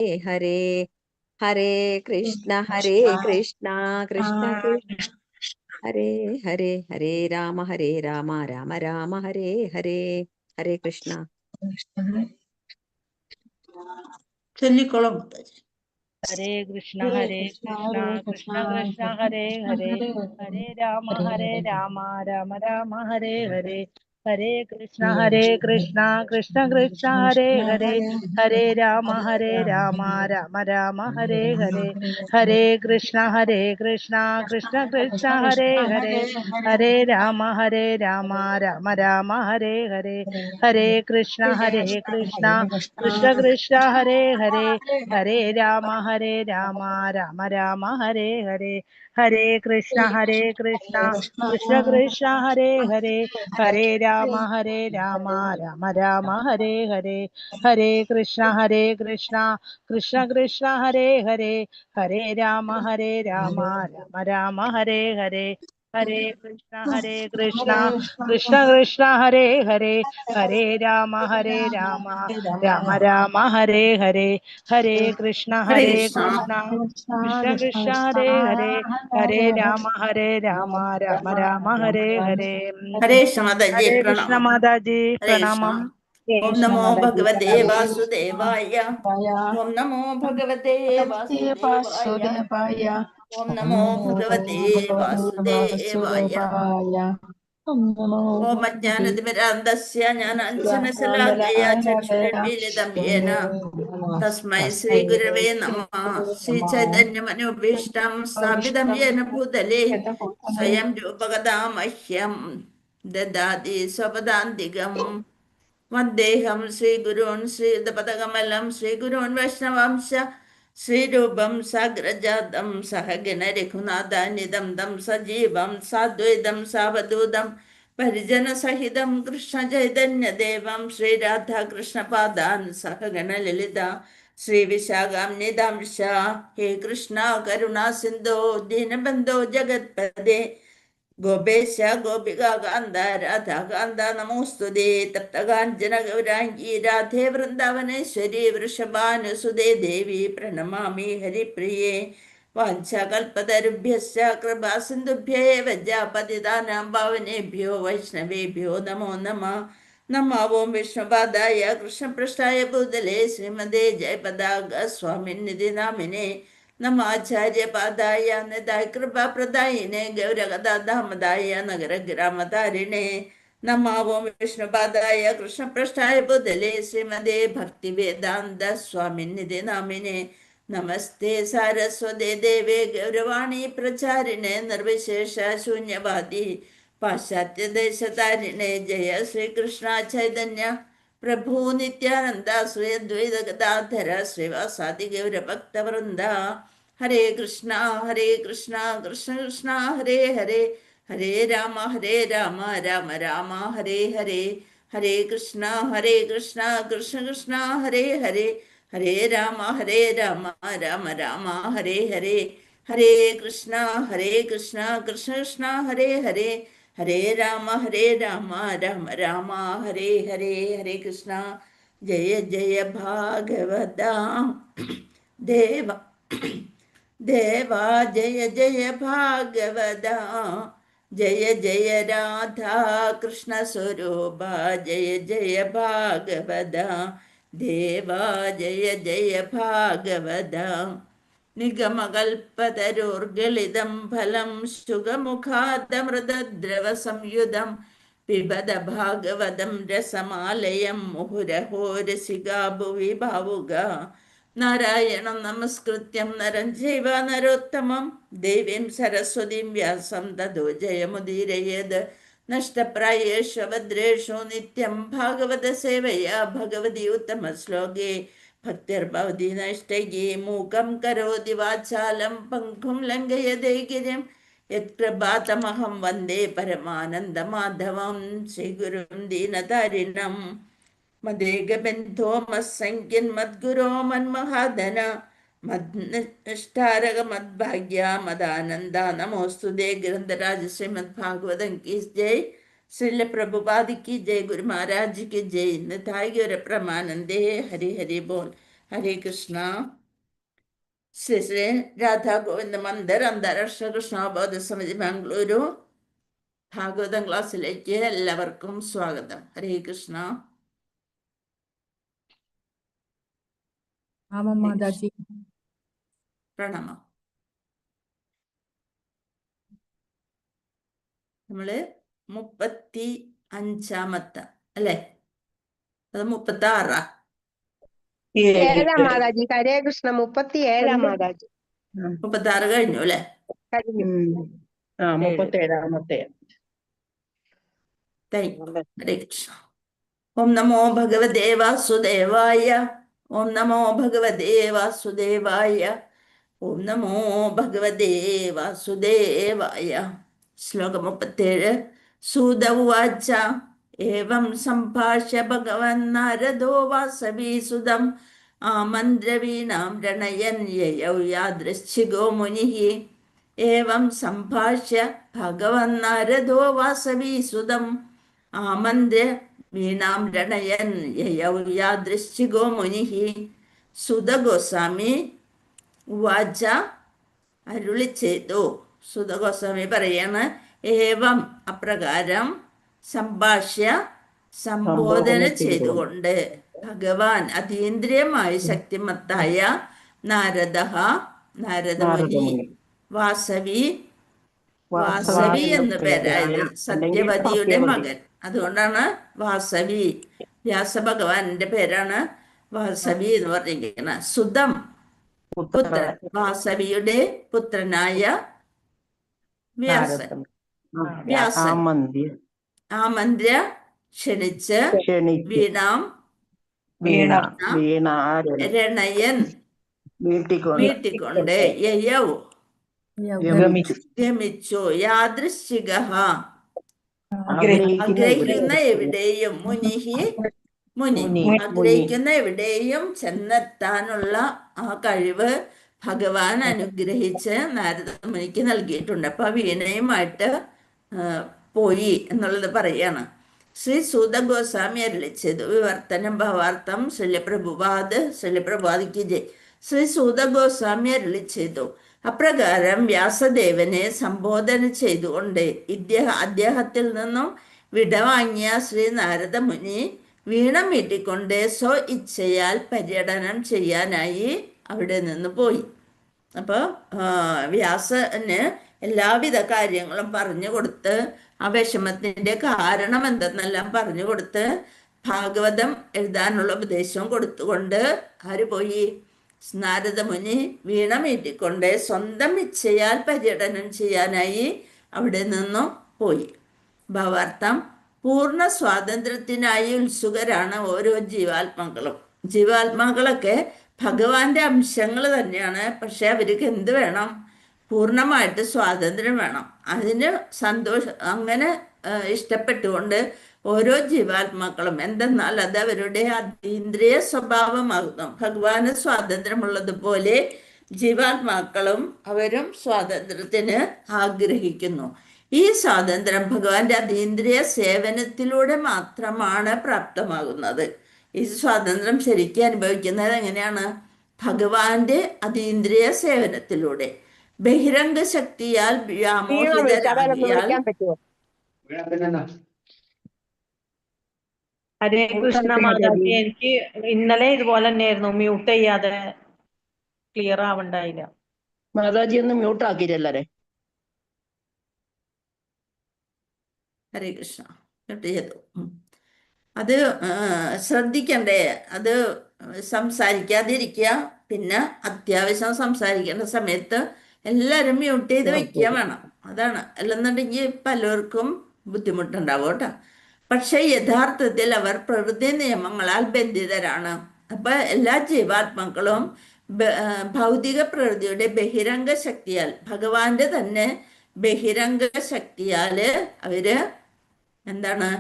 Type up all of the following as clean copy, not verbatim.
ഹരേ ഹരേ കൃഷ്ണ ഹരേ കൃഷ്ണ കൃഷ്ണ കൃഷ്ണ ഹരേ ഹരേ ഹരേ രാമ രാമ രാമ ഹരേ ഹരേ. ഹരേ കൃഷ്ണ. ചൊല്ലിക്കോളാം മുത്തച്ഛൻ. ഹരേ കൃഷ്ണ കൃഷ്ണ കൃഷ്ണ ഹരേ ഹരേ, ഹരേ രാമ രാമ രാമ ഹരേ ഹരേ. ഹരേ കൃഷ്ണ കൃഷ്ണ കൃഷ്ണ ഹരേ ഹരേ, ഹരേ രാമ രാമ രാമ ഹരേ ഹരേ. ഹരേ കൃഷ്ണ കൃഷ്ണ കൃഷ്ണ ഹരേ ഹരേ, ഹരേ രാമ രാമ രാമ ഹരേ ഹരേ. ഹരേ കൃഷ്ണ കൃഷ്ണ കൃഷ്ണ ഹരേ ഹരേ, ഹരേ രാമ രാമ രാമ ഹരേ ഹരേ. ഹരേ കൃഷ്ണ കൃഷ്ണ കൃഷ്ണ ഹരേ ഹരേ, ഹരേ രാമ രാമ രാമ ഹരേ ഹരേ. ഹരേ കൃഷ്ണ കൃഷ്ണ കൃഷ്ണ ഹരേ ഹരേ, ഹരേ രാമ രാമ രാമ ഹരേ ഹരേ. ഹരേ കൃഷ്ണ കൃഷ്ണ കൃഷ്ണ ഹരേ ഹരേ, ഹരേ രാമ രാമ രാമ ഹരേ ഹരേ. ഹരേ കൃഷ്ണ കൃഷ്ണ കൃഷ്ണ ഹരേ ഹരേ, ഹരേ രാമ രാമ ഹരേ ഹരേ. ഹരേ കൃഷ്ണ മാതാജി, ഹരേ കൃഷ്ണ പ്രണാമം. മാതാജി, ഹരേ കൃഷ്ണ. പ്രണാമം. ഓം നമോ ഭഗവതേ വാസുദേവായ. ഓം നമോ ഭഗവതേ വാസുദേവായ. ഓം നമോ ഭഗവതേ വാസുദേവായ. ഓം അജ്ഞാനതിമിരാന്തസ്യ ജ്ഞാനാഞ്ജനശലാകയ ചക്ഷുരുന്മീലിതം യേന തസ്മൈ ശ്രീ ഗുരവേ നമഃ. ശ്രീ ചൈതന്യമനുഭീഷ്ടം സ്ഥാപിതം യേന ഭൂതലേ സ്വയം രൂപകഥാ മഹ്യം ദദാതി സ്വപദാന്തികം. വന്ദേഹം ശ്രീഗുരുൻ ശ്രീയുതപദകമലം ശ്രീഗുരുൻ വൈഷ്ണവാംശ ശ്രീരൂപം സാഗ്രജാതം സഹഗണ രഘുനാഥാനിതം തം സജീവം സാദ്വൈതം സാവധൂതം പരിജനസഹിതം കൃഷ്ണ ചൈതന്യദേവം ശ്രീരാധാകൃഷ്ണപാദാൻ സഹഗണ ലളിത ശ്രീവിശാഖാംനിതാംശ. ഹേ കൃഷ്ണ കരുണാ സിന്ധോ ദീനബന്ധോ ജഗത്പദേ ഗോപേശ ഗോപികാന്ത രാധാകാന്ത നമോസ്തുതേ. തപ്തകാഞ്ചന ഗൗരാംഗീ രാധേ വൃന്ദാവനേശ്വരി വൃഷഭാനുസുതേ ദേവി പ്രണമാമി ഹരിപ്രിയേ. വാഞ്ചാകൽപതരുഭ്യശ്ച കൃപാ സിന്ധുഭ്യേവ പതിതാനാം പാവനേഭ്യോ വൈഷ്ണവേഭ്യോ നമോ നമഃ. നമോ ഓം വിഷ്ണുപാദായ കൃഷ്ണപൃഷ്ഠായ ഭൂതലേ ശ്രീമതേ ജയപതാക സ്വാമിനിധി നാമിനേ നമാചാര്യപാദായ നിതായ കൃപാപ്രദായിനെ ഗൗരഗദാധാമദായ നഗരഗ്രാമതാരിണേ. നമോ ഓം വിഷ്ണുപാദായ കൃഷ്ണപൃഷ്ഠായ ഭൂതലേ ശ്രീമതേ ഭക്തിവേദാന്ത സ്വാമിനിധി നാമിനേ നമസ്തേ സാരസ്വതേ ദേവേ ഗൗരവാണി പ്രചാരിണേ നിർവിശേഷ ശൂന്യവാദി പാശ്ചാത്യദേശതാരിണേ. ജയ ശ്രീകൃഷ്ണ ചൈതന്യ പ്രഭു നിത്യാനന്ദ ശ്രീ അദ്വൈത ഗദാധര ശ്രീവാസാദി ഗൗരഭക്തവൃന്ദ. ഹരേ കൃഷ്ണ കൃഷ്ണ കൃഷ്ണ ഹരേ ഹരേ, ഹരേ രാമ രാമ രാമ ഹരേ ഹരേ. ഹരേ കൃഷ്ണ കൃഷ്ണ കൃഷ്ണ ഹരേ ഹരേ, ഹരേ രാമ രാമ രാമ ഹരേ ഹരേ. ഹരേ കൃഷ്ണ കൃഷ്ണ കൃഷ്ണ ഹരേ ഹരേ, ഹരേ രാമ രാമ രാമ ഹരേ ഹരേ. ഹരേ കൃഷ്ണ. ജയ ജയ ഭാഗവത ദേവ ദേവ ജയ ജയ ഭാഗവത. ജയ ജയ രാധാ കൃഷ്ണ സ്വരൂപ ജയ ജയ ഭാഗവത. ദേവ ജയ ജയ ഭാഗവത. നിഗമകൽപതരോർഗളിതം ഫലം ശുഗമുഖാദമൃതദ്രവ സംയുതം പിബത ഭാഗവതം രസമാലയം മുഹുരഹോ രസികാ ഭുവി ഭാവുക. നാരായണം നമസ്കൃത്യം നരം ചൈവ നരോത്തമം ദേവീം സരസ്വതീം വ്യാസം തതോ ജയമുദീരയേത്. നഷ്ടപ്രായേഷു ഭദ്രേഷു നിത്യം ഭാഗവത സേവയാ ഭഗവതി ഉത്തമ ശ്ലോകേ ഭക്തിർഭവതി നൈഷ്ടൈകീ. മൂകം കരോതി വാചാലം പങ്കും ലംഘയതേ ഗിരിം യത്കൃപാതമഹം വന്ദേ പരമാനന്ദമാധവം. ശ്രീഗുരും ദീനതാരിണം മദേകബന്ധോ മത്സംഖ്യൻ മദ്ഗുരോ മന്മഹാധന മദ്നിഷ്ഠാരക മദ്ഭാഗ്യ മദാനന്ദ. നമോസ്തുതേ. ഗ്രന്ഥരാജ ശ്രീമദ് ഭാഗവതം കി ജയ്. श्रील प्रभुपाद की जय. गुरु महाराज की जय. निताय गौर प्रमानंदे. हरि हरि बोल. ഹരേ കൃഷ്ണ. ശ്രീ ശ്രീ രാധാ ഗോവിന്ദ മന്ദിർ അന്താരാഷ്ട്ര കൃഷ്ണബോധ സമിതി ബാംഗ്ലൂരു ഭാഗവതം ക്ലാസ്സിലേക്ക് എല്ലാവർക്കും സ്വാഗതം. ഹരേ കൃഷ്ണ. പ്രണാമം. നമ്മള് 35 അല്ലേ? അത് 36 ഏഴാം മാതാജി. ഹരേ കൃഷ്ണ. 37 മാതാജി. 36 കഴിഞ്ഞു അല്ലേ? കഴിഞ്ഞു. 37-ാമത്തെ. ഹരേ കൃഷ്ണ. ഓം നമോ ഭഗവതേ വാസുദേവായ. ഓം നമോ ഭഗവതേ വാസുദേവായ. ഓം നമോ ഭഗവതേ വാസുദേവായ. ശ്ലോകം 37. സൂത ഉവാച ഏവം സംഭാഷ്യ ഭഗവൻ നാരദോ വാസവീസുതം ആമന്ത്രവീണാം രണയൻ യയൗ യാദൃശ്ചികോ മുനിഃ. ഏവം സംഭാഷ്യ ഭഗവൻ നാരദോ വാസവീസുതം ആമന്ത്ര്യ വീണാം രണയൻ യയൗ യാദൃശ്ചികോ മുനിഃ. സുത ഗോസ്വാമി ഉവാച അരുളി ചെയ്തു. സുത ഗോസ്വാമി പറയാണ്, ഏവം അപ്രകാരം സംഭാഷ്യ സംബോധന ചെയ്തുകൊണ്ട് ഭഗവാൻ അതീന്ദ്രിയമായി ശക്തിമത്തായ നാരദമുനി വാസവി എന്ന് പേരായത് സത്യവതിയുടെ മകൻ. അതുകൊണ്ടാണ് വാസവി. വ്യാസഭഗവാന്റെ പേരാണ് വാസവി എന്ന് പറഞ്ഞിരിക്കുന്നത്. സുതം പുത്രൻ, വാസവിയുടെ പുത്രനായ വ്യാസൻ. ആമന്ത്ര്യ ക്ഷണിച്ച് രണയൻ വീട്ടിക്കൊണ്ട് യയൗ ഗമിച്ചു യാദൃശ്ചിക ആഗ്രഹിക്കുന്ന എവിടെയും മുനി ആഗ്രഹിക്കുന്ന എവിടെയും ചെന്നെത്താനുള്ള ആ കഴിവ് ഭഗവാൻ അനുഗ്രഹിച്ച് നാരദമുനിക്ക് നൽകിയിട്ടുണ്ട്. അപ്പൊ വീണയുമായിട്ട് പോയി എന്നുള്ളത് പറയാണ്. ശ്രീ സൂത ഗോസ്വാമി അരുളിച്ചത് വിവർത്തനം ഭാവാർത്ഥം ശല്യപ്രഭുപാദിക്ക് ജയ്. ശ്രീ സൂത ഗോസ്വാമി അരുളിച്ചതു അപ്രകാരം വ്യാസദേവനെ സംബോധന ചെയ്തുകൊണ്ട് അദ്ദേഹത്തിൽ നിന്നും വിടവാങ്ങിയ ശ്രീ നാരദമുനി വീണ മീട്ടിക്കൊണ്ട് സ്വ ഇച്ഛയാൽ പര്യടനം ചെയ്യാനായി അവിടെ നിന്ന് പോയി. അപ്പോൾ വ്യാസന് എല്ലാവിധ കാര്യങ്ങളും പറഞ്ഞു കൊടുത്ത് ആ വിഷമത്തിൻ്റെ കാരണം എന്തെന്നെല്ലാം പറഞ്ഞു കൊടുത്ത് ഭാഗവതം എഴുതാനുള്ള ഉപദേശവും കൊടുത്തുകൊണ്ട് ആര് പോയി? നാരദമുനി വീണ മീട്ടിക്കൊണ്ട് സ്വന്തം ഇച്ഛയാൽ പര്യടനം ചെയ്യാനായി അവിടെ നിന്നും പോയി. ഭാവാർത്ഥം പൂർണ്ണ സ്വാതന്ത്ര്യത്തിനായി ഉത്സുകരാണ് ഓരോ ജീവാത്മാക്കളൊക്കെ ഭഗവാന്റെ അംശങ്ങൾ തന്നെയാണ്. പക്ഷെ അവർക്ക് എന്ത് വേണം? പൂർണ്ണമായിട്ട് സ്വാതന്ത്ര്യം വേണം. അതിന് അങ്ങനെ ഇഷ്ടപ്പെട്ടുകൊണ്ട് ഓരോ ജീവാത്മാക്കളും എന്തെന്നാൽ അത് അവരുടെ അതീന്ദ്രിയ സ്വഭാവമാകുന്നു. ഭഗവാന് സ്വാതന്ത്ര്യമുള്ളതുപോലെ ജീവാത്മാക്കളും അവരും സ്വാതന്ത്ര്യത്തിന് ആഗ്രഹിക്കുന്നു. ഈ സ്വാതന്ത്ര്യം ഭഗവാന്റെ അതീന്ദ്രിയ സേവനത്തിലൂടെ മാത്രമാണ് പ്രാപ്തമാകുന്നത്. ഈ സ്വാതന്ത്ര്യം ശരിക്കും അനുഭവിക്കുന്നത് എങ്ങനെയാണ്? ഭഗവാന്റെ അതീന്ദ്രിയ സേവനത്തിലൂടെ. ബഹിരംഗ ശക്തിയാൽ വ്യാമോഹിതരാകിയാൽ ഹരേ കൃഷ്ണ മാതാജി. എനിക്ക് ഇന്നലെ ഇതുപോലെ തന്നെയായിരുന്നു, മ്യൂട്ട് ചെയ്യാതെ ക്ലിയർ ആവണ്ടായില്ല. മാതാജി ഒന്ന് മ്യൂട്ട് ആക്കിയില്ലല്ലേ? ഹരേ കൃഷ്ണ മ്യൂട്ട് ചെയ്തു. അത് ശ്രദ്ധിക്കണ്ടേ? അത് സംസാരിക്കാതിരിക്കുക. പിന്നെ അത്യാവശ്യം സംസാരിക്കേണ്ട സമയത്ത് എല്ലാവരും മ്യൂട്ട് ചെയ്ത് വെക്കുക വേണം. അതാണ്. അല്ലെന്നുണ്ടെങ്കിൽ പലർക്കും ബുദ്ധിമുട്ടുണ്ടാവും കേട്ടോ. പക്ഷെ യഥാർത്ഥത്തിൽ അവർ പ്രകൃതി നിയമങ്ങളാൽ ബന്ധിതരാണ്. അപ്പൊ എല്ലാ ജീവാത്മാക്കളും ഭൗതിക പ്രകൃതിയുടെ ബഹിരംഗ ശക്തിയാൽ, ഭഗവാന്റെ തന്നെ ബഹിരംഗ ശക്തിയാല് അവര് എന്താണ്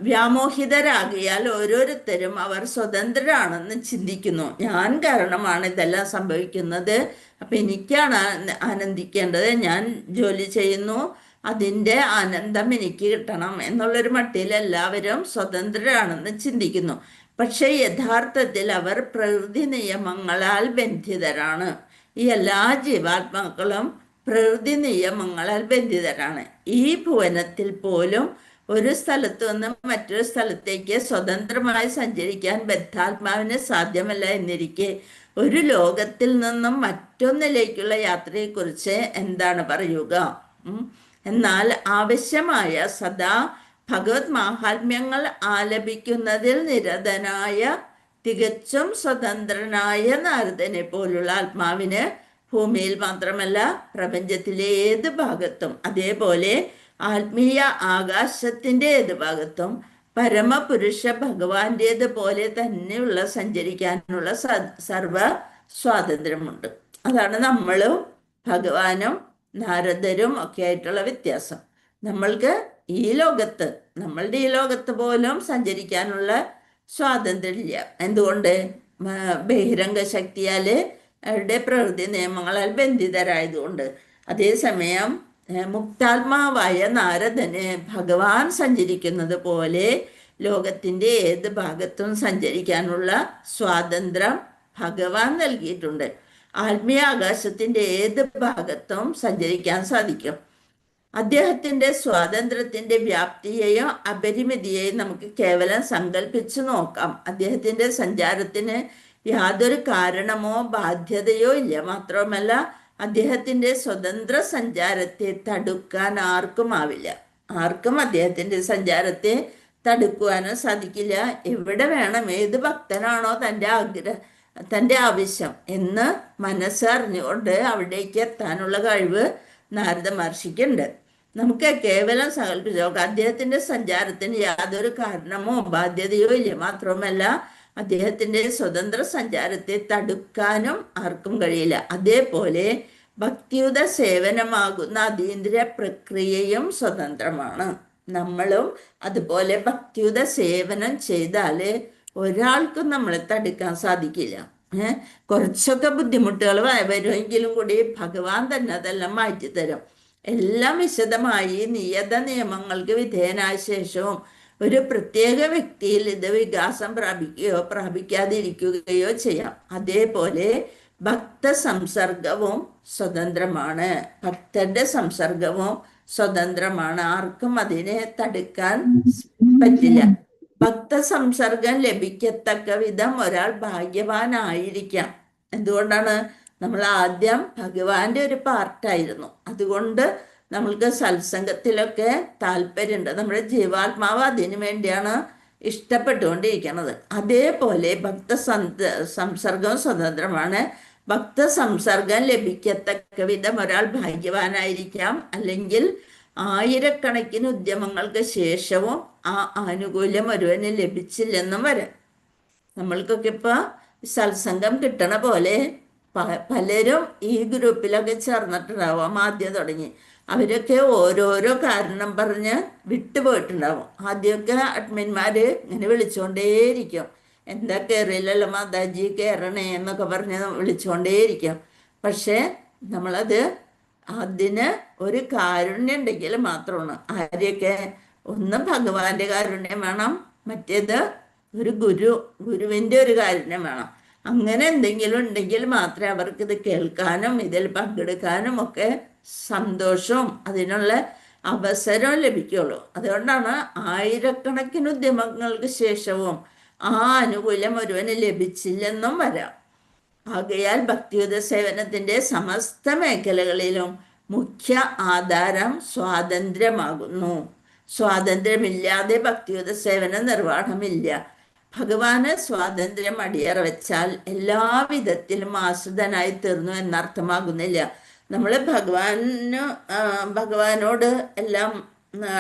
വ്യാമോഹിതരാകിയാൽ ഓരോരുത്തരും അവർ സ്വതന്ത്രരാണെന്ന് ചിന്തിക്കുന്നു. ഞാൻ കാരണമാണ് ഇതെല്ലാം സംഭവിക്കുന്നത്, അപ്പൊ എനിക്കാണ് ആനന്ദിക്കേണ്ടത്, ഞാൻ ജോലി ചെയ്യുന്നു, അതിൻ്റെ ആനന്ദം എനിക്ക് കിട്ടണം എന്നുള്ളൊരു മട്ടിൽ എല്ലാവരും സ്വതന്ത്രരാണെന്ന് ചിന്തിക്കുന്നു. പക്ഷെ യഥാർത്ഥത്തിൽ അവർ പ്രകൃതി നിയമങ്ങളാൽ ബന്ധിതരാണ്. ഈ എല്ലാ ജീവാത്മാക്കളും പ്രകൃതി നിയമങ്ങളാൽ ബന്ധിതരാണ്. ഈ ഭുവനത്തിൽ പോലും ഒരു സ്ഥലത്തു നിന്ന് മറ്റൊരു സ്ഥലത്തേക്ക് സ്വതന്ത്രമായി സഞ്ചരിക്കാൻ ബദ്ധാത്മാവിന് സാധ്യമല്ല എന്നിരിക്കെ ഒരു ലോകത്തിൽ നിന്നും മറ്റൊന്നിലേക്കുള്ള യാത്രയെക്കുറിച്ച് എന്താണ് പറയുക? എന്നാൽ ആവശ്യമായ സദാ ഭഗവത് മാഹാത്മ്യങ്ങൾ ആലപിക്കുന്നതിൽ നിരതനായ തികച്ചും സ്വതന്ത്രനായ നാരദനെ പോലുള്ള ആത്മാവിന് ഭൂമിയിൽ മാത്രമല്ല പ്രപഞ്ചത്തിലെ ഏത് ഭാഗത്തും, അതേപോലെ ആത്മീയ ആകാശത്തിന്റെ ഏത് ഭാഗത്തും പരമപുരുഷ ഭഗവാന്റേത് പോലെ തന്നെയുള്ള സഞ്ചരിക്കാനുള്ള സർവ സ്വാതന്ത്ര്യമുണ്ട്. അതാണ് നമ്മളും ഭഗവാനും നാരദരും ഒക്കെ ആയിട്ടുള്ള വ്യത്യാസം. നമ്മളുടെ ഈ ലോകത്ത് പോലും സഞ്ചരിക്കാനുള്ള സ്വാതന്ത്ര്യമില്ല. എന്തുകൊണ്ട്? ബഹിരംഗ ശക്തിയാല് അവരുടെ പ്രകൃതി നിയമങ്ങളാൽ ബന്ധിതരായതുകൊണ്ട്. അതേസമയം മുക്താത്മാവായ നാരദന് ഭഗവാൻ സഞ്ചരിക്കുന്നത് പോലെ ലോകത്തിന്റെ ഏത് ഭാഗത്തും സഞ്ചരിക്കാനുള്ള സ്വാതന്ത്ര്യം ഭഗവാൻ നൽകിയിട്ടുണ്ട്. ആത്മീയ ആകാശത്തിന്റെ ഏത് ഭാഗത്തും സഞ്ചരിക്കാൻ സാധിക്കും. അദ്ദേഹത്തിന്റെ സ്വാതന്ത്ര്യത്തിന്റെ വ്യാപ്തിയെയോ അപരിമിതിയെയും നമുക്ക് കേവലം സങ്കല്പിച്ചു നോക്കാം. അദ്ദേഹത്തിന്റെ സഞ്ചാരത്തിന് യാതൊരു കാരണമോ ബാധ്യതയോ ഇല്ല. മാത്രമല്ല, അദ്ദേഹത്തിന്റെ സ്വതന്ത്ര സഞ്ചാരത്തെ തടുക്കാൻ ആർക്കും അദ്ദേഹത്തിന്റെ സഞ്ചാരത്തെ തടുക്കുവാനും സാധിക്കില്ല. എവിടെ വേണം, ഏത് ഭക്തനാണോ തൻ്റെ ആവശ്യം എന്ന് മനസ്സറിഞ്ഞുകൊണ്ട് അവിടേക്ക് എത്താനുള്ള കഴിവ് നാരദ മഹർഷിക്കുണ്ട്. നമുക്ക് കേവലം സങ്കല്പിച്ച് നോക്കാം. അദ്ദേഹത്തിന്റെ സഞ്ചാരത്തിന് യാതൊരു കാരണമോ ബാധ്യതയോ ഇല്ല. മാത്രമല്ല, അദ്ദേഹത്തിന്റെ സ്വതന്ത്ര സഞ്ചാരത്തെ തടുക്കാനും ആർക്കും കഴിയില്ല. അതേപോലെ ഭക്തിയുത സേവനമാകുന്ന അതീന്ദ്രിയ പ്രക്രിയയും സ്വതന്ത്രമാണ്. നമ്മളും അതുപോലെ ഭക്തിയുത സേവനം ചെയ്താല് ഒരാൾക്കും നമ്മളെ തടുക്കാൻ സാധിക്കില്ല. കുറച്ചൊക്കെ ബുദ്ധിമുട്ടുകൾ വരുമെങ്കിലും കൂടി ഭഗവാൻ തന്നെ അതെല്ലാം മാറ്റിത്തരും. എല്ലാം വിശദമായി നിയത നിയമങ്ങൾക്ക് വിധേയനായ ശേഷവും ഒരു പ്രത്യേക വ്യക്തിയിൽ ഇത് വികാസം പ്രാപിക്കുകയോ പ്രാപിക്കാതിരിക്കുകയോ ചെയ്യാം. അതേപോലെ ഭക്ത സംസർഗവും സ്വതന്ത്രമാണ്. ഭക്തരുടെ സംസർഗവും സ്വതന്ത്രമാണ്. ആർക്കും അതിനെ തടുക്കാൻ പറ്റില്ല. ഭക്ത സംസർഗം ലഭിക്കത്തക്ക വിധം ഒരാൾ ഭാഗ്യവാനായിരിക്കാം. എന്തുകൊണ്ടാണ്? നമ്മൾ ആദ്യം ഭഗവാന്റെ ഒരു പാർട്ടായിരുന്നു. അതുകൊണ്ട് നമ്മൾക്ക് സത്സംഗത്തിലൊക്കെ താല്പര്യമുണ്ട്. നമ്മുടെ ജീവാത്മാവ് അതിനു വേണ്ടിയാണ് ഇഷ്ടപ്പെട്ടുകൊണ്ടിരിക്കുന്നത്. അതേപോലെ സംസർഗം സ്വതന്ത്രമാണ്. ഭക്ത സംസർഗം ലഭിക്കത്തക്ക വിധം ഒരാൾ ഭാഗ്യവാനായിരിക്കാം. അല്ലെങ്കിൽ ആയിരക്കണക്കിന് ഉദ്യമങ്ങൾക്ക് ശേഷവും ആ ആനുകൂല്യം ഒരുവന് ലഭിച്ചില്ലെന്നും വരാം. നമ്മൾക്കൊക്കെ ഇപ്പൊ സത്സംഗം കിട്ടണ പോലെ പലരും ഈ ഗ്രൂപ്പിലൊക്കെ ചേർന്നിട്ടുണ്ടാവും. ആദ്യം തുടങ്ങി അവരൊക്കെ ഓരോരോ കാരണം പറഞ്ഞ് വിട്ടുപോയിട്ടുണ്ടാവും. ആദ്യമൊക്കെ അഡ്മിന്മാര് ഇങ്ങനെ വിളിച്ചുകൊണ്ടേയിരിക്കും, എന്താ കയറിയില്ലല്ലോ മാതാജി, കയറണേ എന്നൊക്കെ പറഞ്ഞ് വിളിച്ചുകൊണ്ടേയിരിക്കും. പക്ഷെ നമ്മളത് അതിന് ഒരു കാരുണ്യം ഉണ്ടെങ്കിൽ മാത്രമാണ്. ആരെയൊക്കെ? ഒന്ന് ഭഗവാന്റെ കാരുണ്യം വേണം, മറ്റേത് ഒരു ഗുരുവിന്റെ ഒരു കാരുണ്യം വേണം. അങ്ങനെ എന്തെങ്കിലും ഉണ്ടെങ്കിൽ മാത്രമേ അവർക്ക് ഇത് കേൾക്കാനും ഇതിൽ പങ്കെടുക്കാനും ഒക്കെ സന്തോഷവും അതിനുള്ള അവസരവും ലഭിക്കുള്ളൂ. അതുകൊണ്ടാണ് ആയിരക്കണക്കിന് ഉദ്യമങ്ങൾക്ക് ശേഷവും ആ ആനുകൂല്യം ഒരുവന് ലഭിച്ചില്ലെന്നും വരാം. ആകയാൽ ഭക്തിയുത സേവനത്തിന്റെ സമസ്ത മേഖലകളിലും മുഖ്യ ആധാരം സ്വാതന്ത്ര്യമാകുന്നു. സ്വാതന്ത്ര്യമില്ലാതെ ഭക്തിയുത സേവന നിർവ്വഹണമില്ല. ഭഗവാന് സ്വാതന്ത്ര്യം അടിയറ വെച്ചാൽ എല്ലാവിധത്തിലും ആശ്രിതനായി തീർന്നു എന്നർത്ഥമാകുന്നില്ല. നമ്മൾ ഭഗവാനോട് എല്ലാം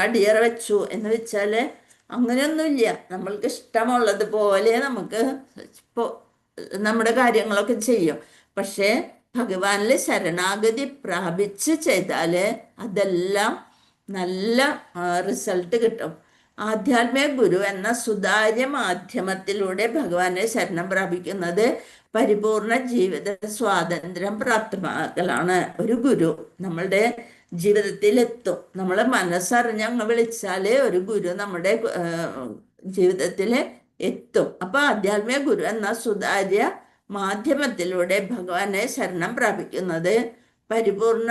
അടിയറ വെച്ചു എന്ന് വെച്ചാല് അങ്ങനെയൊന്നുമില്ല. നമ്മൾക്ക് ഇഷ്ടമുള്ളതുപോലെ നമുക്ക് നമ്മുടെ കാര്യങ്ങളൊക്കെ ചെയ്യും. പക്ഷെ ഭഗവാനിൽ ശരണാഗതി പ്രാപിച്ച് ചെയ്താല് അതെല്ലാം നല്ല റിസൾട്ട് കിട്ടും. ആധ്യാത്മിക ഗുരു എന്ന സുതാര്യ മാധ്യമത്തിലൂടെ ഭഗവാനെ ശരണം പ്രാപിക്കുന്നത് പരിപൂർണ ജീവിത സ്വാതന്ത്ര്യം പ്രാപ്തമാക്കലാണ്. ഒരു ഗുരു നമ്മളുടെ ജീവിതത്തിലെത്തും. നമ്മൾ മനസ്സറിഞ്ഞ് അങ്ങ് വിളിച്ചാല് ഒരു ഗുരു നമ്മുടെ ജീവിതത്തിൽ എത്തും. അപ്പൊ ആധ്യാത്മിക ഗുരു എന്ന സുതാര്യ മാധ്യമത്തിലൂടെ ഭഗവാനെ ശരണം പ്രാപിക്കുന്നത് പരിപൂർണ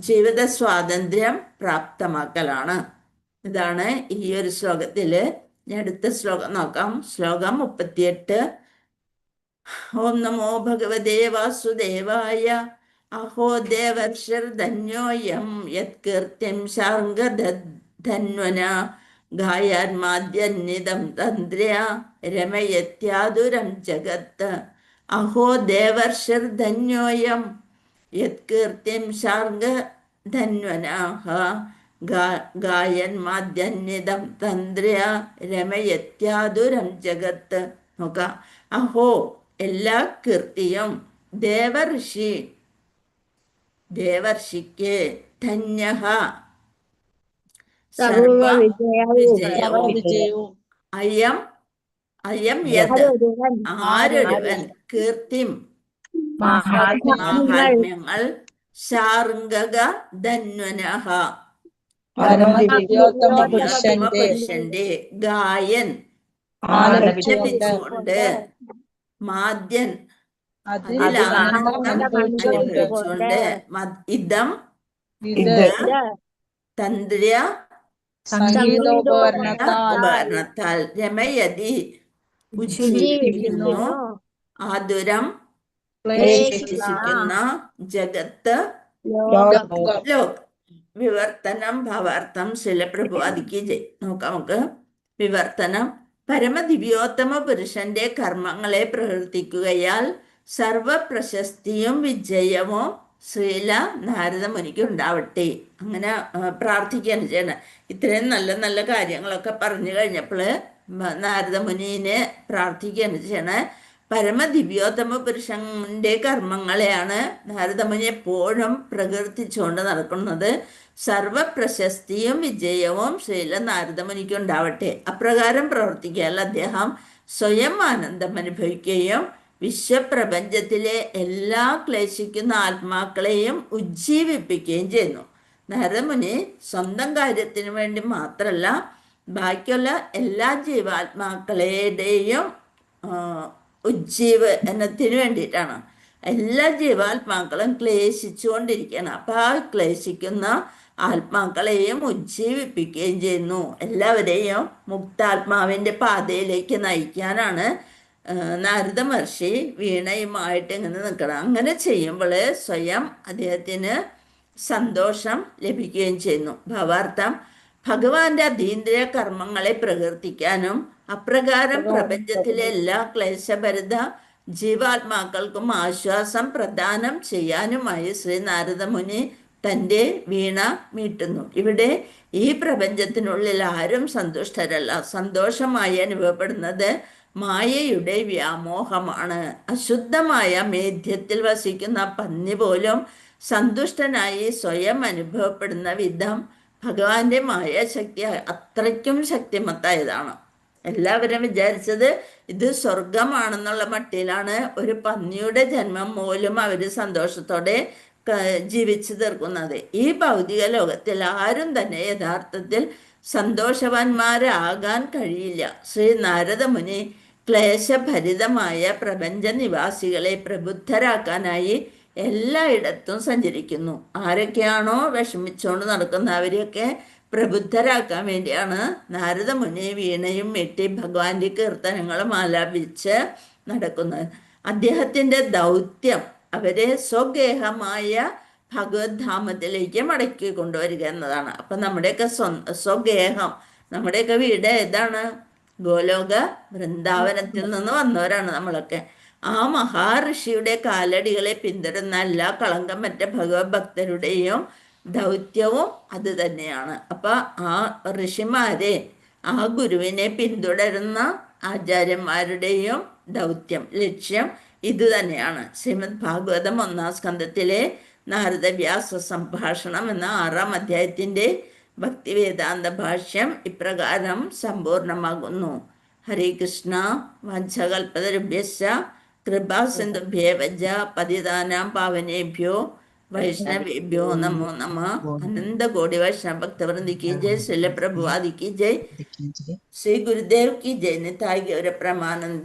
ജീവിത സ്വാതന്ത്ര്യം പ്രാപ്തമാക്കലാണ്. ഇതാണ് ഈ ഒരു ശ്ലോകത്തില്. ഞാൻ അടുത്ത ശ്ലോകം നോക്കാം. ശ്ലോകം 38. ഓം നമോ ഭഗവതേ വാസുദേവായ. അഹോ ദേവർഷിർധന്യോയം യത്കീർത്തിം ശാർംഗധന്വന ഗായാന്മാദ്യന്നിദം തന്ത്ര്യ രമയത്യാതുരം ജഗത്ത്. അഹോ ദേവർഷിർധന്യോയം യത്കീർത്തിം ശാർംഗധന്വനാഃ ഗായന്മാദ്യന്നിദം തന്ത്ര്യ രമയത്യാതുരം ജഗത്ത്. നോക്കാം. അഹോ എല്ലാ കീർത്തിയും ദേവർഷിക്ക് ധന്യഃ സർവവിജയവും അയം യത് ആരൊരുവൻ കീർത്തിം മാഹാത്മ്യങ്ങൾ ശാർംഗക ധന്വനഃ പുരുഷന്റെ ഗായൻ ആലപിച്ചുകൊണ്ട് മാദ്യൻ അതിൽ ആനന്ദം അനുഭവിച്ചുകൊണ്ട് ഇതം തന്ത്ര്യ ഉപകരണത്താൽ രമയതി ഉജ്ജീവിക്കുന്നു ആതുരം ക്ലേശിക്കുന്ന ജഗത്ത് ലോക്. വിവർത്തനം ഭാവാർത്ഥം ശിലപ്രഭു അതിക്ക് നോക്കാം നമുക്ക്. വിവർത്തനം. പരമദിവ്യോത്തമ പുരുഷന്റെ കർമ്മങ്ങളെ പ്രവർത്തിക്കുകയാൽ സർവപ്രശസ്തിയും വിജയവും ശ്രീല നാരദ മുനിക്ക് ഉണ്ടാവട്ടെ. അങ്ങനെ പ്രാർത്ഥിക്കുകയാണ് ചെയ്യണം. ഇത്രയും നല്ല നല്ല കാര്യങ്ങളൊക്കെ പറഞ്ഞു കഴിഞ്ഞപ്പോൾ നാരദ മുനിനെ പ്രാർത്ഥിക്കുകയാണ് ചെയ്യണേ. പരമദിവ്യോത്തമ പുരുഷന്റെ കർമ്മങ്ങളെയാണ് നാരദമുനി എപ്പോഴും പ്രകീർത്തിച്ചുകൊണ്ട് നടക്കുന്നത്. സർവപ്രശസ്തിയും വിജയവും ശ്രീല നാരദമുനിക്ക് ഉണ്ടാവട്ടെ. അപ്രകാരം പ്രവർത്തിക്കാൽ അദ്ദേഹം സ്വയം ആനന്ദം അനുഭവിക്കുകയും വിശ്വപ്രപഞ്ചത്തിലെ എല്ലാ ക്ലേശിക്കുന്ന ആത്മാക്കളെയും ഉജ്ജീവിപ്പിക്കുകയും ചെയ്യുന്നു. നാരദമുനി സ്വന്തം കാര്യത്തിന് വേണ്ടി മാത്രമല്ല, ബാക്കിയുള്ള എല്ലാ ജീവാത്മാക്കളുടെയും ഉജ്ജീവനത്തിന് വേണ്ടിയിട്ടാണ്. എല്ലാ ജീവാത്മാക്കളും ക്ലേശിച്ചുകൊണ്ടിരിക്കുകയാണ്. അപ്പം ആ ക്ലേശിക്കുന്ന ആത്മാക്കളെയും ഉജ്ജീവിപ്പിക്കുകയും ചെയ്യുന്നു. എല്ലാവരെയും മുക്താത്മാവിൻ്റെ പാതയിലേക്ക് നയിക്കാനാണ് നാരദ മഹർഷി വീണയുമായിട്ട് ഇങ്ങനെ നിൽക്കണം. അങ്ങനെ ചെയ്യുമ്പോൾ സ്വയം അദ്ദേഹത്തിന് സന്തോഷം ലഭിക്കുകയും ചെയ്യുന്നു. ഭാവാർത്ഥം. ഭഗവാന്റെ അതീന്ദ്രിയ കർമ്മങ്ങളെ പ്രകീർത്തിക്കാനും അപ്രകാരം പ്രപഞ്ചത്തിലെ എല്ലാ ക്ലേശഭരിത ജീവാത്മാക്കൾക്കും ആശ്വാസം പ്രദാനം ചെയ്യാനുമായി ശ്രീ നാരദമുനി തൻ്റെ വീണ മീട്ടുന്നു. ഇവിടെ ഈ പ്രപഞ്ചത്തിനുള്ളിൽ ആരും സന്തുഷ്ടരല്ല. സന്തോഷമായി അനുഭവപ്പെടുന്നത് മായയുടെ വ്യാമോഹമാണ്. അശുദ്ധമായ മേധ്യത്തിൽ വസിക്കുന്ന പന്നി പോലും സന്തുഷ്ടനായി സ്വയം അനുഭവപ്പെടുന്ന വിധം ഭഗവാന്റെ മായാശക്തി അത്രയ്ക്കും ശക്തിമത്തായതാണ്. എല്ലാവരും വിചാരിച്ചത് ഇത് സ്വർഗമാണെന്നുള്ള മട്ടിലാണ് ഒരു പന്നിയുടെ ജന്മം പോലും അവർ സന്തോഷത്തോടെ ജീവിച്ചു തീർക്കുന്നത്. ഈ ഭൗതിക ലോകത്തിൽ ആരും തന്നെ യഥാർത്ഥത്തിൽ സന്തോഷവാന്മാരാകാൻ കഴിയില്ല. ശ്രീ നാരദമുനി ക്ലേശഭരിതമായ പ്രപഞ്ച നിവാസികളെ പ്രബുദ്ധരാക്കാനായി എല്ലായിടത്തും സഞ്ചരിക്കുന്നു. ആരൊക്കെയാണോ വിഷമിച്ചുകൊണ്ട് നടക്കുന്ന അവരെയൊക്കെ പ്രബുദ്ധരാക്കാൻ വേണ്ടിയാണ് നാരദമുനി വീണയും മെട്ടി ഭഗവാന്റെ കീർത്തനങ്ങളും ആലാപിച്ച് നടക്കുന്നത്. അദ്ദേഹത്തിൻ്റെ ദൗത്യം അവരെ സ്വഗേഹമായ ഭഗവത് ധാമത്തിലേക്ക് മടക്കി കൊണ്ടുവരിക എന്നതാണ്. അപ്പം നമ്മുടെയൊക്കെ സ്വഗേഹം, നമ്മുടെയൊക്കെ വീട് ഏതാണ്? ഗോലോക വൃന്ദാവനത്തിൽ നിന്ന് വന്നവരാണ് നമ്മളൊക്കെ. ആ മഹാഋഷിയുടെ കാലടികളെ പിന്തുടരുന്ന എല്ലാ കളങ്കം മറ്റ ഭഗവത് ഭക്തരുടെയും ദൗത്യവും അത് തന്നെയാണ്. അപ്പം ആ ഋഷിമാരെ, ആ ഗുരുവിനെ പിന്തുടരുന്ന ആചാര്യന്മാരുടെയും ദൗത്യം, ലക്ഷ്യം ഇത് തന്നെയാണ്. ശ്രീമദ് ഭാഗവതം 1-ാം സ്കന്ധത്തിലെ നാരദ വ്യാസ സംഭാഷണം എന്ന 6-ാം അധ്യായത്തിൻ്റെ ഭക്തിവേദാന്ത ഭാഷ്യം ഇപ്രകാരം സമ്പൂർണമാകുന്നു. ഹരേ കൃഷ്ണ. വാഞ്ചകൽപതരുഭ്യശ്ച കൃപാസിന്ധുഭ്യേവ പതിതാനാം പാവനേഭ്യോ वैष्णवेभ्यो नमो नमः। अनंत कोटि वैष्णव भक्तवृंद की जय। श्रील प्रभुपाद की जय। श्री गुरुदेव की जय। निताई गौर प्रेमानंद।